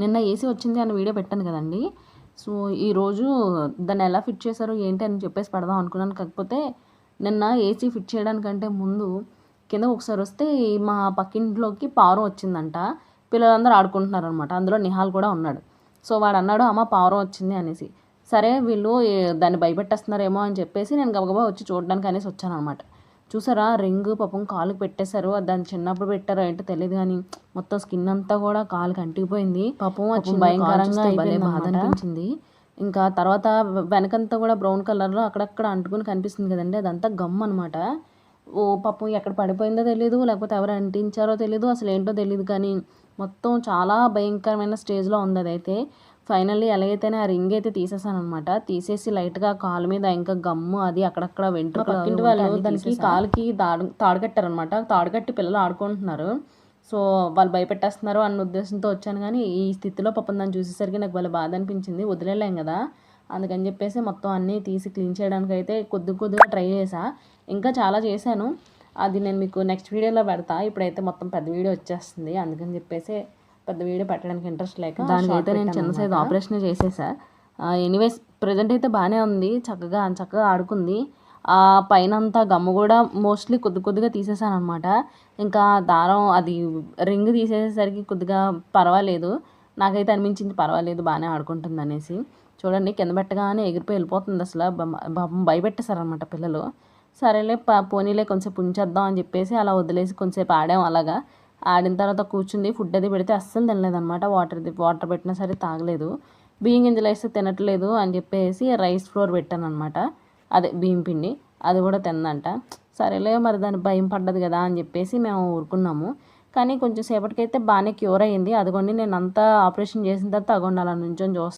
నిన్న ఏసీ వచ్చింది అని వీడియో పెట్టాను కదండి. సో ఈరోజు దాన్ని ఎలా ఫిట్ చేశారు ఏంటి అని చెప్పేసి పెడదాం అనుకున్నాను. కాకపోతే నిన్న ఏసీ ఫిట్ చేయడానికంటే ముందు కిందకు ఒకసారి వస్తే మా పక్కింట్లోకి పావురం వచ్చిందంట. పిల్లలందరూ ఆడుకుంటున్నారనమాట. అందులో నిహాల్ కూడా ఉన్నాడు. సో వాడు అన్నాడు, అమ్మ పావురం వచ్చింది అనేసి. సరే వీళ్ళు దాన్ని భయపెట్టేస్తున్నారేమో అని చెప్పేసి నేను గబగబా వచ్చి చూడడానికి అనేసి వచ్చాను అనమాట. చూసారా రింగ్ పాపం కాలుకి పెట్టేశారు. దాన్ని చిన్నప్పుడు పెట్టారో ఏంటో తెలియదు కానీ మొత్తం స్కిన్ అంతా కూడా కాలుకి అంటిపోయింది. పాపం వచ్చింది, భయంకరంగా భలే బాధ అనిపించింది. ఇంకా తర్వాత వెనకంతా కూడా బ్రౌన్ కలర్లో అక్కడక్కడ అంటుకుని కనిపిస్తుంది కదండి, అదంతా గమ్ అనమాట. ఓ పాపం ఎక్కడ పడిపోయిందో తెలీదు, లేకపోతే ఎవరు అంటించారో తెలీదు, అసలు ఏంటో తెలియదు కానీ మొత్తం చాలా భయంకరమైన స్టేజ్లో ఉంది అదైతే. ఫైనల్లీ ఎలాగైతేనే ఆ రింగ్ అయితే తీసేసాను అనమాట. తీసేసి లైట్గా కాలు మీద ఇంకా గమ్ము అది అక్కడక్కడ వెంట్రుకలు పక్కింటి వాళ్ళు దానికి కాలుకి తాడు కట్టారనమాట. తాడు కట్టి పిల్లలు ఆడుకుంటున్నారు. సో వాళ్ళు భయపెట్టేస్తున్నారు అన్న ఉద్దేశంతో వచ్చాను. కానీ ఈ స్థితిలో పాపం దాన్ని చూసేసరికి నాకు వాళ్ళ బాధ అనిపించింది. వదిలేలేం కదా, అందుకని చెప్పేసి మొత్తం అన్నీ తీసి క్లీన్ చేయడానికి అయితే కొద్దిగా ట్రై చేసా. ఇంకా చాలా చేశాను, అది నేను మీకు నెక్స్ట్ వీడియోలో పెడతా. ఇప్పుడైతే మొత్తం పెద్ద వీడియో వచ్చేస్తుంది, అందుకని చెప్పేసి పెద్ద వీడియో పెట్టడానికి ఇంట్రెస్ట్ లేక దానికైతే నేను చిన్న సైజ్ ఆపరేషన్ చేసేసా. ఎనీవేస్ ప్రజెంట్ అయితే బాగానే ఉంది, చక్కగా ఆడుకుంది. ఆ పైన అంతా గమ్ము కూడా మోస్ట్లీ కొద్దిగా తీసేసాను అనమాట. ఇంకా దారం అది రింగ్ తీసేసేసరికి కొద్దిగా పర్వాలేదు, నాకైతే అనిపించింది పర్వాలేదు బాగానే ఆడుకుంటుంది అనేసి. చూడండి కింద పెట్టగానే ఎగిరిపోయి వెళ్ళిపోతుంది. అసలు భయపెట్టేశారనమాట పిల్లలు. సరేలే పోనీలే కొంచెంసేపు ఉంచేద్దాం అని చెప్పేసి అలా వదిలేసి కొంచెంసేపు ఆడాం. అలాగా ఆడిన తర్వాత కూర్చుంది. ఫుడ్ అది పెడితే అస్సలు తినలేదనమాట. వాటర్ పెట్టినా సరే తాగలేదు. బియ్యం గింజలు వేస్తే తినట్లేదు అని చెప్పేసి రైస్ ఫ్లోర్ పెట్టాను అనమాట, అదే బియ్యం పిండి, అది కూడా తిందంట. సరేలే మరి దాని భయం పడ్డది కదా అని చెప్పేసి మేము ఊరుకున్నాము. కానీ కొంచెం సేపటికైతే బాగానే క్యూర్ అయ్యింది. అదిగోండి నేను అంతా ఆపరేషన్ చేసిన తర్వాత అగోండి అలా నుంచొని చూస్తాను.